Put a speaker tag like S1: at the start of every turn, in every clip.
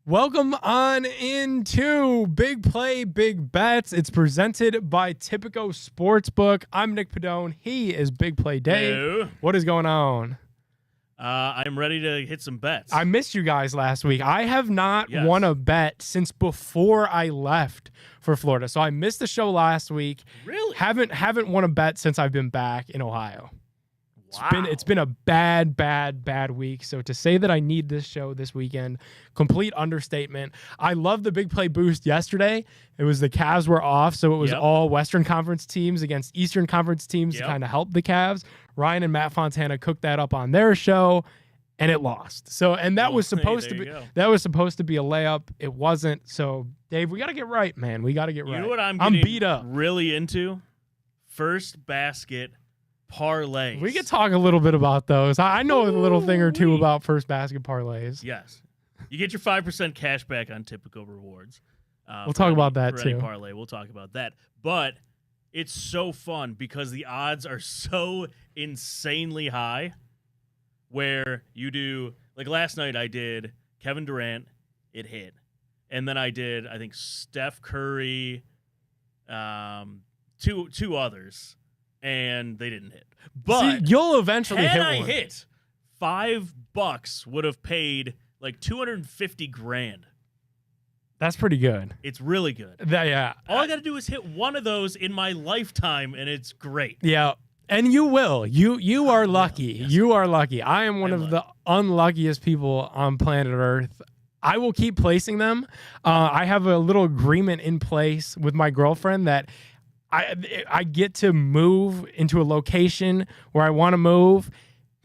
S1: Welcome on into Big Play, Big Bets. It's presented by Tipico Sportsbook. I'm Nick Padone. He is Big Play Dave.
S2: Hello.
S1: What is going on?
S2: I'm ready to hit some bets.
S1: I missed you guys last week. I have not won a bet since before I left for Florida. So I missed the show last week.
S2: Really?
S1: Haven't won a bet since I've been back in Ohio.
S2: Wow.
S1: It's been a bad week. So to say that I need this show this weekend, complete understatement. I love the Big Play boost yesterday. It was the Cavs were off, so it was all Western Conference teams against Eastern Conference teams to kind of help the Cavs. Ryan and Matt Fontana cooked that up on their show, and it lost. So, and that was supposed to be a layup. It wasn't. So, Dave, we got to get right, man. We got to get right.
S2: You know what I'm
S1: beat up.
S2: Really into? First basket parlays.
S1: We could talk a little bit about those. I know a little thing or two about first basket parlays.
S2: Yes. You get your 5% cash back on typical rewards.
S1: We'll talk about that too.
S2: Parlay. We'll talk about that. But it's so fun because the odds are so insanely high where you do, like last night I did Kevin Durant, it hit. And then I did, I think, Steph Curry, two others. And they didn't hit. But
S1: see, you'll eventually hit one.
S2: Had I hit, $5 would have paid like $250,000.
S1: That's pretty good.
S2: It's really good.
S1: Yeah.
S2: All I got to do is hit one of those in my lifetime, and it's great.
S1: Yeah. And you will. You are lucky.
S2: Yes.
S1: You are lucky. I am one of the unluckiest people on planet Earth. I will keep placing them. I have a little agreement in place with my girlfriend that I get to move into a location where I want to move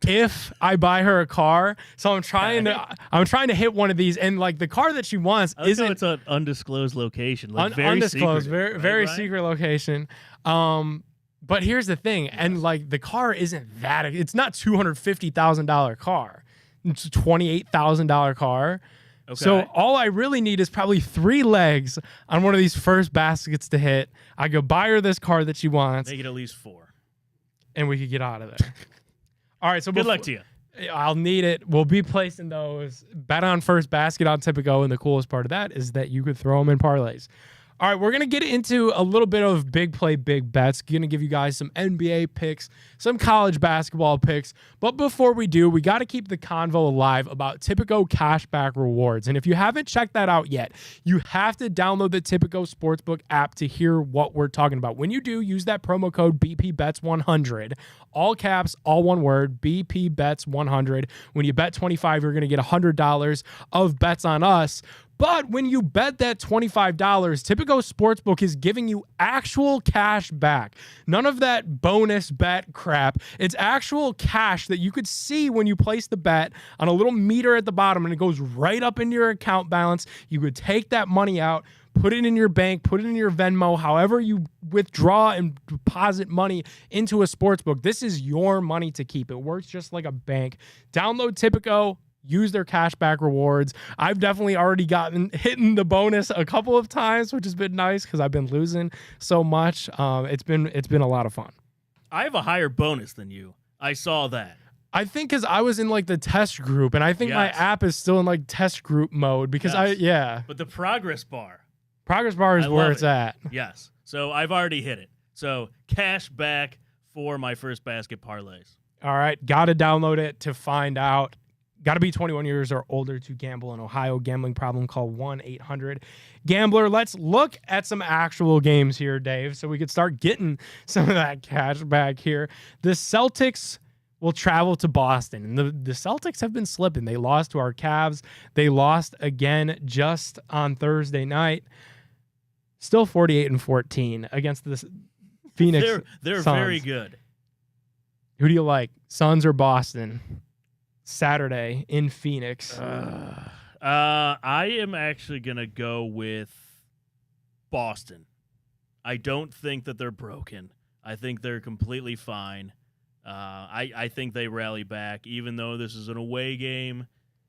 S1: if I buy her a car. So I'm trying to hit one of these, and like the car that she wants isn't.
S2: It's an undisclosed location, like very
S1: undisclosed,
S2: secret,
S1: very
S2: right?
S1: secret location. But here's the thing, and like the car isn't that. It's not $250,000 car. It's a $28,000 car. Okay. So all I really need is probably 3 legs on one of these first baskets to hit. I go buy her this car that she wants.
S2: Make it at least 4.
S1: And we could get out of there. All right. So
S2: good luck to you.
S1: I'll need it. We'll be placing those. Bet on first basket on Tipico. And the coolest part of that is that you could throw them in parlays. All right, we're going to get into a little bit of big play, big bets. Going to give you guys some NBA picks, some college basketball picks. But before we do, we got to keep the convo alive about Tipico cashback rewards. And if you haven't checked that out yet, you have to download the Tipico Sportsbook app to hear what we're talking about. When you do, use that promo code BPBets100. All caps, all one word, BPBets100. When you bet 25, you're going to get $100 of bets on us. But when you bet that $25, Tipico Sportsbook is giving you actual cash back. None of that bonus bet crap. It's actual cash that you could see when you place the bet on a little meter at the bottom, and it goes right up into your account balance. You could take that money out, put it in your bank, put it in your Venmo, however you withdraw and deposit money into a sportsbook. This is your money to keep. It works just like a bank. Download Tipico. Use their cashback rewards. I've definitely already hitting the bonus a couple of times, which has been nice because I've been losing so much. It's been a lot of fun.
S2: I have a higher bonus than you. I saw that.
S1: I think because I was in like the test group, and I think my app is still in like test group mode because But the
S2: progress bar
S1: is where it's at.
S2: Yes. So I've already hit it. So cash back for my first basket parlays.
S1: All right. Got to download it to find out. Got to be 21 years or older to gamble in Ohio. Gambling problem, call 1-800-GAMBLER. Let's look at some actual games here, Dave, so we could start getting some of that cash back here. The Celtics will travel to Boston, and the Celtics have been slipping. They lost to our Cavs. They lost again just on Thursday night. Still 48-14 against the Phoenix
S2: They're
S1: Suns.
S2: Very good.
S1: Who do you like, Suns or Boston? Saturday in Phoenix.
S2: I am actually going to go with Boston. I don't think that they're broken. I think they're completely fine. I think they rally back, even though this is an away game.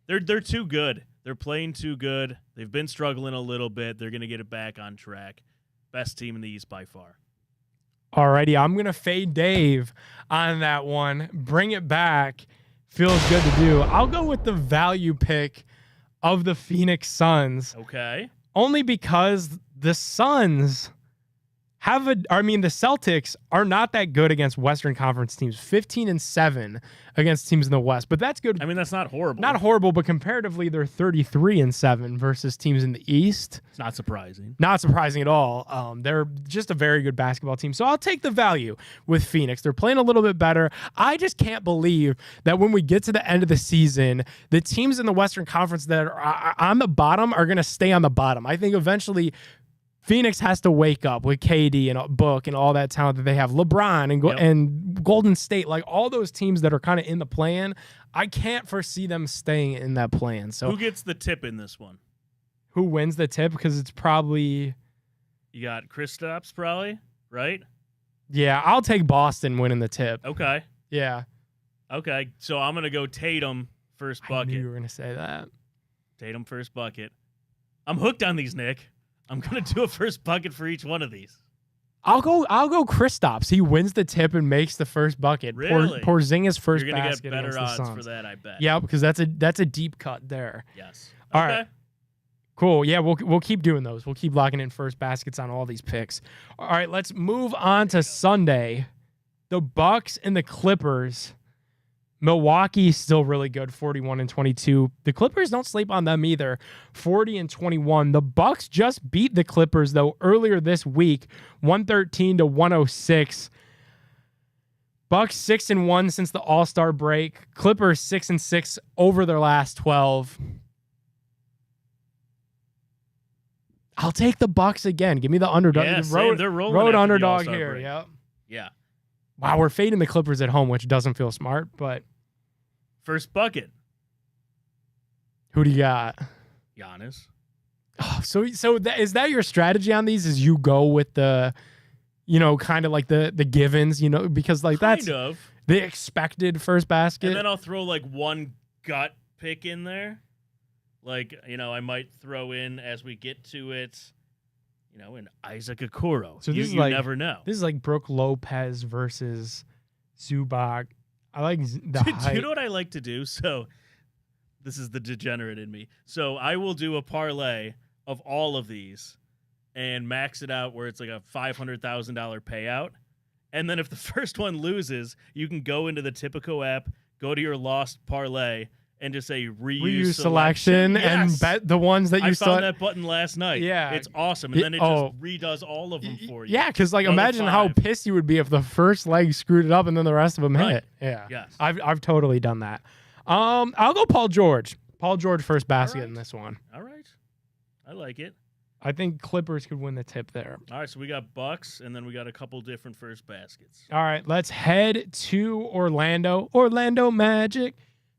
S2: They're too good. They're playing too good. They've been struggling a little bit. They're going to get it back on track. Best team in the East by far.
S1: Alrighty, I'm going to fade Dave on that one. Bring it back. Feels good to do. I'll go with the value pick of the Phoenix Suns.
S2: Okay.
S1: Only because the Suns the Celtics are not that good against Western Conference teams. 15-7 against teams in the West, but that's good.
S2: I mean, that's not horrible.
S1: Not horrible, but comparatively, they're 33-7 versus teams in the East.
S2: It's not surprising.
S1: Not surprising at all. They're just a very good basketball team. So I'll take the value with Phoenix. They're playing a little bit better. I just can't believe that when we get to the end of the season, the teams in the Western Conference that are on the bottom are going to stay on the bottom. I think eventually Phoenix has to wake up with KD and Book and all that talent that they have. LeBron and Golden State, like all those teams that are kind of in the play-in, I can't foresee them staying in that play-in. So
S2: who gets the tip in this one?
S1: Who wins the tip? Because it's probably...
S2: You got Kristaps probably, right?
S1: Yeah, I'll take Boston winning the tip.
S2: Okay.
S1: Yeah.
S2: Okay, so I'm going to go Tatum first bucket.
S1: I knew you were going to say that.
S2: Tatum first bucket. I'm hooked on these, Nick. I'm gonna do a first bucket for each one of these.
S1: I'll go Kristaps. He wins the tip and makes the first bucket.
S2: Really?
S1: Porzingis first
S2: You're gonna
S1: basket
S2: get better odds
S1: the Suns.
S2: for that, I bet.
S1: Yeah, because that's a deep cut there.
S2: Yes.
S1: All
S2: okay.
S1: right. Cool. Yeah, we'll keep doing those. We'll keep locking in first baskets on all these picks. All right, let's move on to Sunday. The Bucks and the Clippers. Milwaukee's still really good, 41-22. The Clippers, don't sleep on them either, 40-21. The Bucks just beat the Clippers though earlier this week, 113-106. Bucks 6-1 since the All-Star break. Clippers 6-6 over their last 12. I'll take the Bucks again. Give me the underdog.
S2: Yeah, they're rolling
S1: road
S2: after the
S1: underdog
S2: All-Star
S1: here.
S2: break.
S1: Yep.
S2: Yeah.
S1: Wow, we're fading the Clippers at home, which doesn't feel smart, but
S2: First bucket.
S1: who do you got?
S2: Giannis.
S1: Oh, so is that your strategy on these? Is you go with the, kind of like the givens, because like that's
S2: Kind of.
S1: the expected first basket.
S2: And then I'll throw like one gut pick in there. Like, I might throw in as we get to it, an Isaac Okoro.
S1: So this is
S2: you
S1: like,
S2: never know.
S1: This is like Brooke Lopez versus Zubac. I like the
S2: Do
S1: height.
S2: you know what I like to do? So this is the degenerate in me. So I will do a parlay of all of these and max it out where it's like a $500,000 payout. And then if the first one loses, you can go into the Tipico app, go to your lost parlay, and just say reuse
S1: selection and
S2: Yes.
S1: bet the ones that you
S2: I
S1: saw.
S2: found that button last night.
S1: Yeah.
S2: It's awesome. And then it just redoes all of them for you.
S1: Yeah, because like
S2: Another
S1: imagine how
S2: 5.
S1: pissed you would be if the first leg screwed it up and then the rest of them
S2: Right.
S1: hit. Yeah.
S2: Yes.
S1: I've totally done that. I'll go Paul George. Paul George first basket
S2: right.
S1: in this one.
S2: All right. I like it.
S1: I think Clippers could win the tip there.
S2: All right, so we got Bucks, and then we got a couple different first baskets.
S1: All right, let's head to Orlando. Orlando Magic.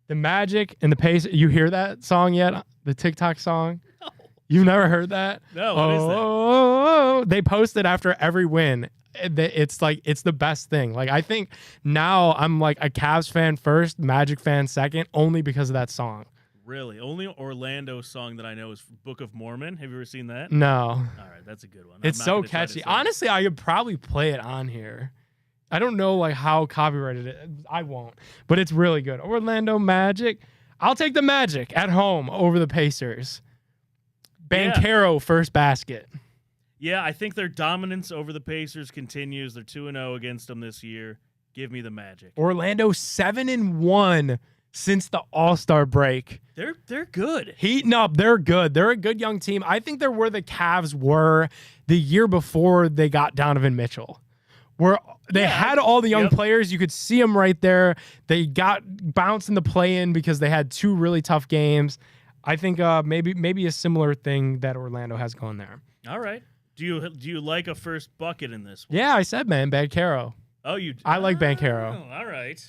S1: The Magic and the Pacers. You hear that song yet? The TikTok song?
S2: No.
S1: You've never heard that?
S2: No, what is that?
S1: Oh, they post it after every win. It's like, it's the best thing. Like, I think now I'm like a Cavs fan first, Magic fan second, only because of that song.
S2: Really? Only Orlando song that I know is Book of Mormon. Have you ever seen that?
S1: No.
S2: All right, that's a good one.
S1: It's
S2: I'm not
S1: so
S2: gonna try to
S1: catchy.
S2: sing it.
S1: Honestly, I could probably play it on here. I don't know like how copyrighted it is. I won't, but it's really good. Orlando Magic. I'll take the Magic at home over the Pacers. Banchero first basket.
S2: Yeah, I think their dominance over the Pacers continues. They're 2-0 against them this year. Give me the Magic.
S1: Orlando 7-1 since the All-Star break.
S2: They're good.
S1: Heating up. They're good. They're a good young team. I think they're where the Cavs were the year before they got Donovan Mitchell. Where they had all the young players. You could see them right there. They got bounced in the play-in because they had 2 really tough games. I think maybe a similar thing that Orlando has going there.
S2: All right. Do you like a first bucket in this one?
S1: Yeah, I said, man, Banchero.
S2: Oh, you.
S1: I like Banchero.
S2: All right.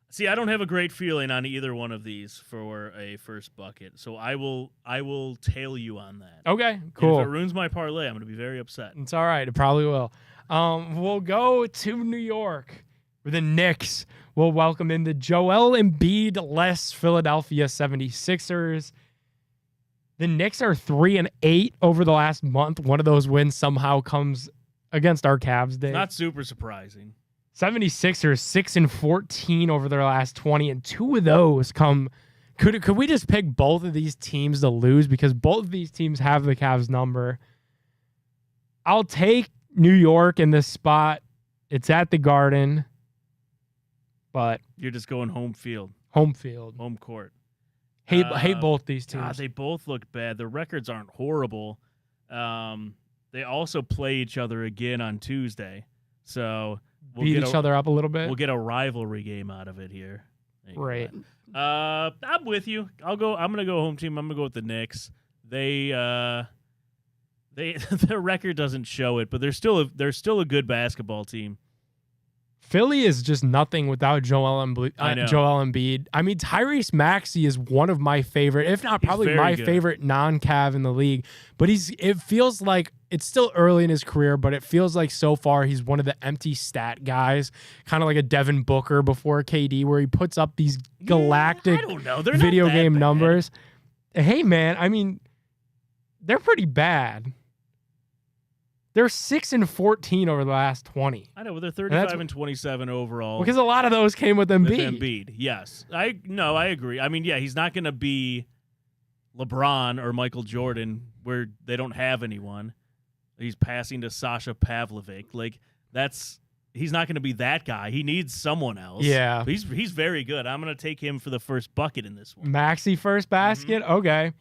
S2: See, I don't have a great feeling on either one of these for a first bucket, so I will tail you on that.
S1: Okay,
S2: And
S1: cool.
S2: if it ruins my parlay, I'm going to be very upset.
S1: It's all right. It probably will. We'll go to New York where the Knicks will welcome in the Joel Embiid-less Philadelphia 76ers. The Knicks are 3-8 over the last month. One of those wins somehow comes against our Cavs day.
S2: Not super surprising.
S1: 76ers 6-14 over their last 20, and 2 of those come Could we just pick both of these teams to lose because both of these teams have the Cavs number? I'll take New York in this spot. It's at the Garden, but
S2: You're just going home field,
S1: home field,
S2: home court.
S1: Hate both these teams.
S2: God, they both look bad. Their records aren't horrible. They also play each other again on Tuesday, so
S1: beat each other up a little bit.
S2: We'll get a rivalry game out of it here.
S1: Right.
S2: I'm with you. I'm gonna go home team. I'm gonna go with the Knicks. They their record doesn't show it, but they're still a good basketball team.
S1: Philly is just nothing without Joel Embiid. I mean, Tyrese Maxey is one of my favorite, if not probably my favorite non-Cav in the league. But it feels like it's still early in his career, but it feels like so far he's one of the empty stat guys, kind of like a Devin Booker before KD, where he puts up these galactic video game numbers. Hey, man, I mean, they're pretty bad. They're 6-14 over the last 20.
S2: I know, but they're 35 and 27 overall.
S1: Because a lot of those came with Embiid.
S2: With Embiid, yes. I agree. I mean, yeah, he's not going to be LeBron or Michael Jordan where they don't have anyone. He's passing to Sasha Pavlovic. Like, he's not going to be that guy. He needs someone else.
S1: Yeah.
S2: But he's very good. I'm going to take him for the first bucket in this one.
S1: Maxey first basket? Mm-hmm. Okay.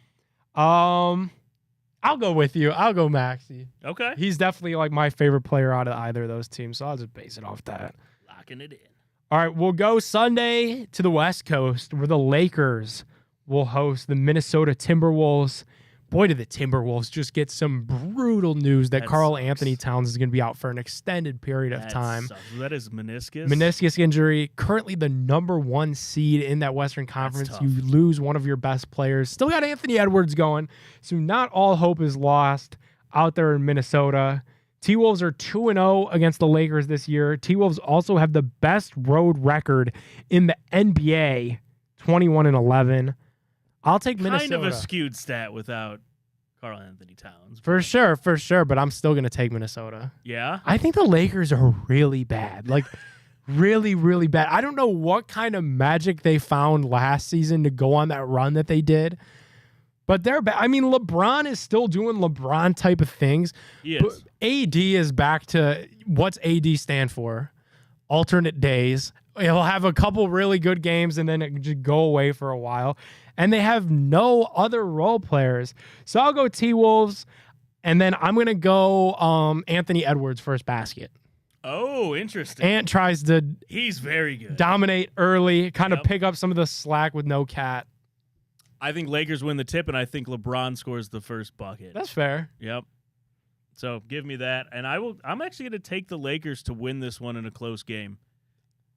S1: I'll go with you. I'll go Maxey.
S2: Okay.
S1: He's definitely like my favorite player out of either of those teams, so I'll just base it off that.
S2: Locking it in.
S1: All right, we'll go Sunday to the West Coast where the Lakers will host the Minnesota Timberwolves. Boy, did the Timberwolves just get some brutal news that Karl Anthony Towns is going to be out for an extended period of time.
S2: Sucks. That is meniscus?
S1: Meniscus injury. Currently the number 1 seed in that Western Conference. You lose one of your best players. Still got Anthony Edwards going, so not all hope is lost out there in Minnesota. T-Wolves are 2-0 against the Lakers this year. T-Wolves also have the best road record in the NBA, 21-11. I'll take Minnesota.
S2: Kind of a skewed stat without Karl Anthony Towns.
S1: For sure. But I'm still going to take Minnesota.
S2: Yeah?
S1: I think the Lakers are really bad. Like, really, really bad. I don't know what kind of magic they found last season to go on that run that they did. But they're bad. I mean, LeBron is still doing LeBron type of things.
S2: Yes.
S1: AD is back to what's AD stand for? Alternate days. He'll have a couple really good games and then it just go away for a while. And they have no other role players. So I'll go T-Wolves, and then I'm going to go Anthony Edwards first basket.
S2: Oh, interesting.
S1: Ant tries to
S2: He's very good.
S1: Dominate early, kind of pick up some of the slack with no Cat.
S2: I think Lakers win the tip, and I think LeBron scores the first bucket.
S1: That's fair.
S2: Yep. So give me that. And I'm actually going to take the Lakers to win this one in a close game.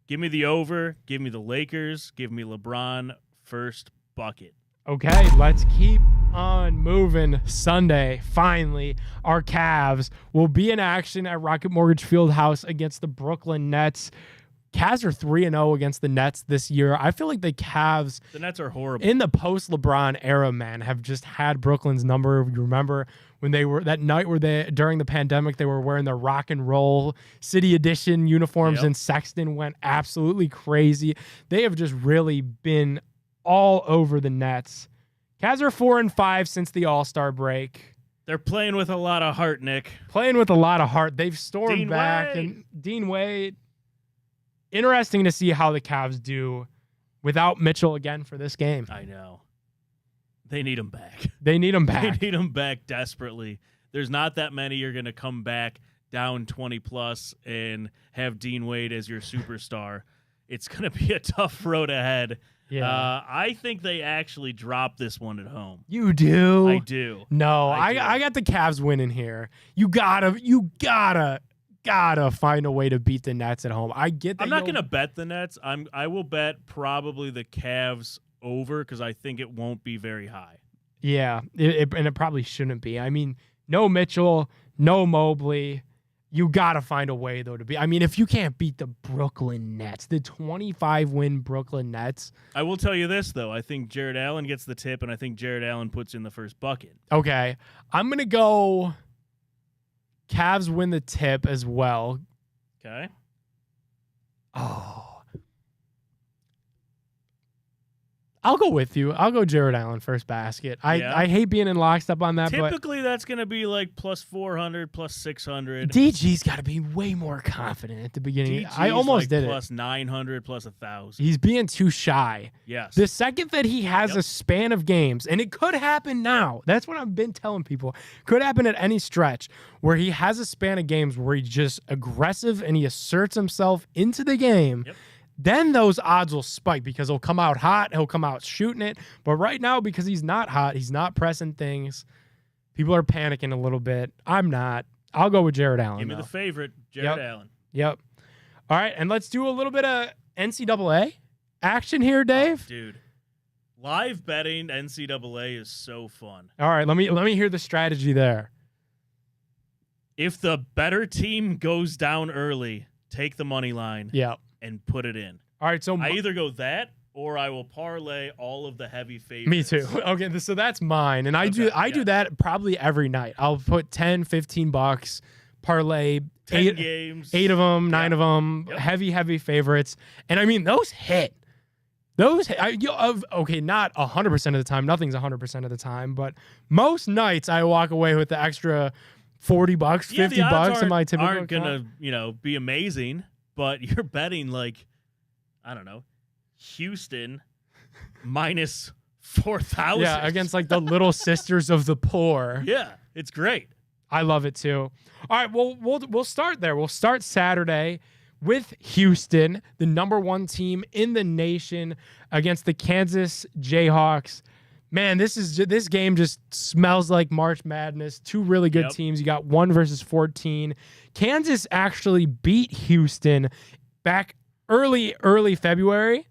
S2: Give me the over. Give me the Lakers. Give me LeBron first bucket.
S1: Okay, let's keep on moving. Sunday, finally, our Cavs will be in action at Rocket Mortgage Fieldhouse against the Brooklyn Nets. Cavs are 3-0 against the Nets this year. I feel like the Cavs,
S2: the Nets are horrible
S1: in the post-LeBron era, man, have just had Brooklyn's number. You remember when they were that night where they during the pandemic they were wearing the rock and roll City Edition uniforms, and Sexton went absolutely crazy. They have just really been all over the Nets. Cavs are 4-5 since the All-Star break.
S2: They're playing with a lot of heart, Nick.
S1: Playing with a lot of heart. They've stormed back. And Dean Wade. Interesting to see how the Cavs do without Mitchell again for this game.
S2: I know. They need him back.
S1: They need him back.
S2: They need him back desperately. There's not that many you're going to come back down 20+ and have Dean Wade as your superstar. It's going to be a tough road ahead.
S1: Yeah.
S2: I think they actually drop this one at home.
S1: You do?
S2: I do.
S1: No, I got the Cavs winning here. You gotta find a way to beat the Nets at home. I get that.
S2: I'm not going to bet the Nets. I will bet probably the Cavs over because I think it won't be very high.
S1: Yeah, and it probably shouldn't be. I mean, no Mitchell, no Mobley. You got to find a way, though, to be. I mean, if you can't beat the Brooklyn Nets, the 25-win Brooklyn Nets.
S2: I will tell you this, though. I think Jared Allen gets the tip, and I think Jared Allen puts in the first bucket.
S1: Okay. I'm going to go Cavs win the tip as well.
S2: Okay.
S1: Oh. I'll go with you. I'll go Jared Allen first basket. I hate being in lockstep on that.
S2: Typically, that's going to be like plus 400, plus 600.
S1: DG's got to be way more confident at the beginning.
S2: DG's
S1: I almost
S2: like
S1: did
S2: plus 900, plus 1,000.
S1: He's being too shy.
S2: Yes.
S1: The second that he has a span of games, and it could happen now. That's what I've been telling people. Could happen at any stretch where he has a span of games where he's just aggressive and he asserts himself into the game.
S2: Yep.
S1: Then those odds will spike because he'll come out hot. He'll come out shooting it. But right now, because he's not hot, he's not pressing things. People are panicking a little bit. I'm not. I'll go with Jared Allen.
S2: Give me the favorite, Jared Allen.
S1: Yep. All right, and let's do a little bit of NCAA action here, Dave.
S2: Oh, dude, live betting NCAA is so fun.
S1: All right, let me hear the strategy there.
S2: If the better team goes down early, take the money line.
S1: Yep.
S2: And put it in.
S1: All right, so
S2: I either go that or I will parlay all of the heavy favorites.
S1: Me too. Okay, so that's mine, and I do that probably every night. I'll put 10, 15 bucks, parlay
S2: 10 games,
S1: 8 of them, 9 of them, heavy favorites, and I mean those hit. Those okay, not 100% of the time. Nothing's 100% of the time, but most nights I walk away with the extra 40 bucks, 50 bucks in my typical
S2: aren't gonna be amazing. But you're betting like, I don't know, Houston minus 4,000.
S1: Yeah, against like the Little Sisters of the Poor.
S2: Yeah, it's great.
S1: I love it too. All right, well, we'll start there. We'll start Saturday with Houston, the #1 team in the nation, against the Kansas Jayhawks. Man, this game just smells like March Madness. Two really good teams. You got 1 versus 14. Kansas actually beat Houston back early February.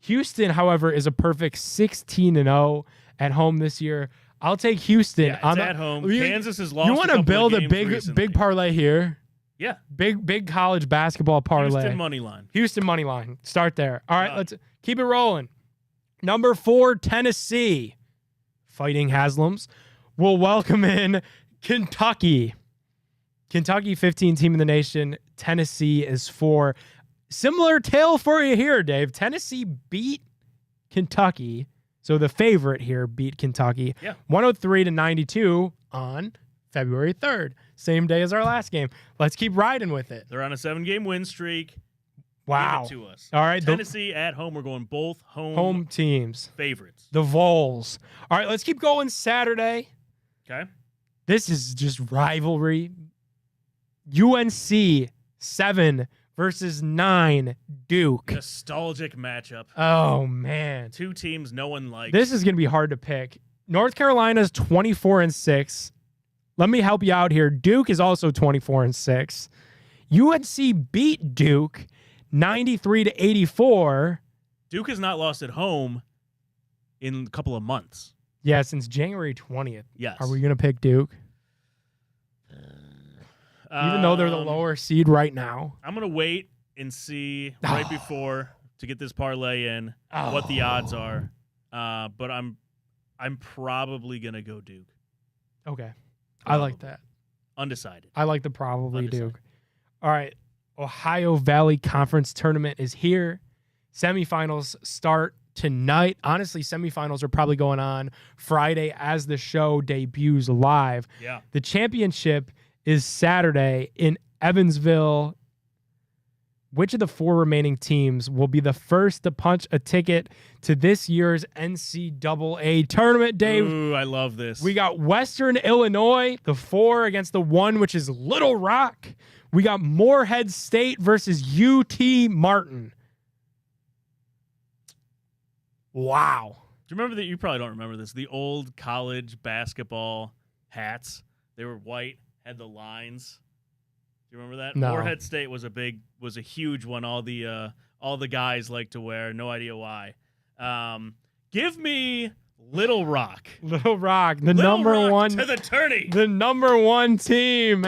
S1: Houston, however, is a perfect 16-0 at home this year. I'll take Houston.
S2: Yeah, it's at home. Kansas has lost.
S1: You want to build a big parlay here?
S2: Yeah.
S1: Big college basketball parlay.
S2: Houston money line.
S1: Houston money line. Start there. All right, let's keep it rolling. Number 4, Tennessee, Fighting Haslams, will welcome in Kentucky. Kentucky, 15 team in the nation. Tennessee is 4. Similar tale for you here, Dave. Tennessee beat Kentucky. So the favorite here beat Kentucky. 103-92 on February 3rd. Same day as our last game. Let's keep riding with it.
S2: They're on a 7-game win streak.
S1: Wow.
S2: Give it to us.
S1: All right.
S2: Tennessee at home. We're going both
S1: home teams.
S2: Favorites.
S1: The Vols. All right, let's keep going Saturday.
S2: Okay.
S1: This is just rivalry. UNC 7 versus 9 Duke.
S2: Nostalgic matchup.
S1: Oh, man.
S2: Two teams no one likes.
S1: This is going to be hard to pick. North Carolina's 24-6. Let me help you out here. Duke is also 24-6. UNC beat Duke 93-84.
S2: Duke has not lost at home in a couple of months.
S1: Yeah, since January 20th.
S2: Yes.
S1: Are we going to pick Duke? Even though they're the lower seed right now.
S2: I'm going to wait and see right before to get this parlay in what the odds are. But I'm probably going to go Duke.
S1: Okay. I like that.
S2: Undecided.
S1: I like the probably Duke. All right. Ohio Valley Conference Tournament is here. Semifinals start tonight. Honestly, semifinals are probably going on Friday as the show debuts live.
S2: Yeah.
S1: The championship is Saturday in Evansville. Which of the 4 remaining teams will be the first to punch a ticket to this year's NCAA tournament, Dave?
S2: Ooh, I love this.
S1: We got Western Illinois, the 4 against the 1, which is Little Rock. We got Morehead State versus UT Martin. Wow.
S2: Do you remember that? You probably don't remember this. The old college basketball hats. They were white, had the lines. Do you remember that?
S1: No.
S2: Morehead State was a huge one. All the guys like to wear. No idea why. Give me Little Rock.
S1: Little Rock,
S2: Little
S1: number
S2: Rock
S1: 1
S2: to the tourney.
S1: The number 1 team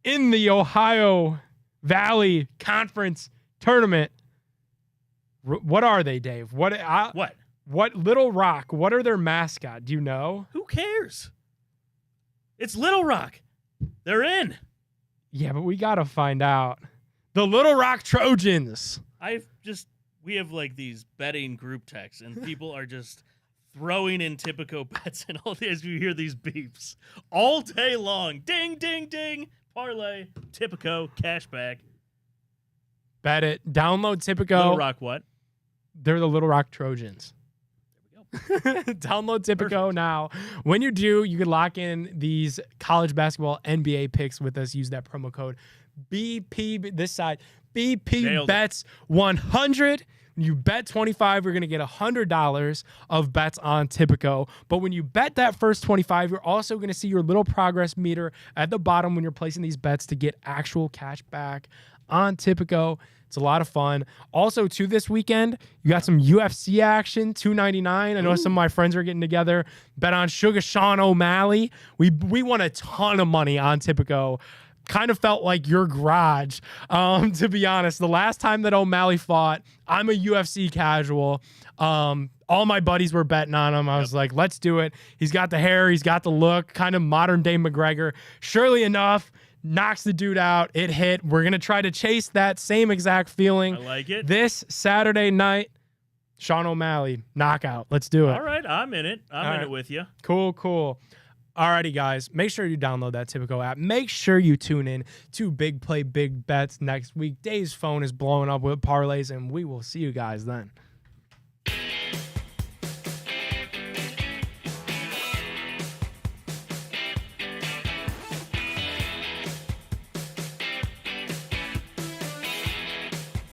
S1: in the Ohio Valley Conference Tournament. What are they, Dave? What Little Rock? What are their mascot? Do you know?
S2: Who cares? It's Little Rock. They're in.
S1: Yeah, but we got to find out. The Little Rock Trojans.
S2: I've just we have like these betting group texts, and people are just throwing in Tipico bets, and all as you hear these beeps all day long. Ding, ding, ding. Parlay, Tipico, cashback.
S1: Bet it. Download Tipico.
S2: Little Rock what?
S1: They're the Little Rock Trojans. Download Tipico now. When you do, you can lock in these college basketball NBA picks with us. Use that promo code BP this side. BP bets 100. When you bet 25, you're going to get $100 of bets on Tipico. But when you bet that first 25, you're also going to see your little progress meter at the bottom when you're placing these bets to get actual cash back on Tipico. It's a lot of fun. Also, too, this weekend, you got some UFC action, $2.99. I know some of my friends are getting together. Bet on Sugar Sean O'Malley. We won a ton of money on Tipico. Kind of felt like your garage, to be honest. The last time that O'Malley fought, I'm a UFC casual. All my buddies were betting on him. I was like, let's do it. He's got the hair. He's got the look. Kind of modern day McGregor. Surely enough, knocks the dude out. It hit. We're going to try to chase that same exact feeling.
S2: I like it.
S1: This Saturday night, Sean O'Malley, knockout. Let's do it.
S2: All right, I'm in it. I'm in it with you.
S1: Cool. Alrighty, guys. Make sure you download that Tipico app. Make sure you tune in to Big Play Big Bets next week. Dave's phone is blowing up with parlays, and we will see you guys then.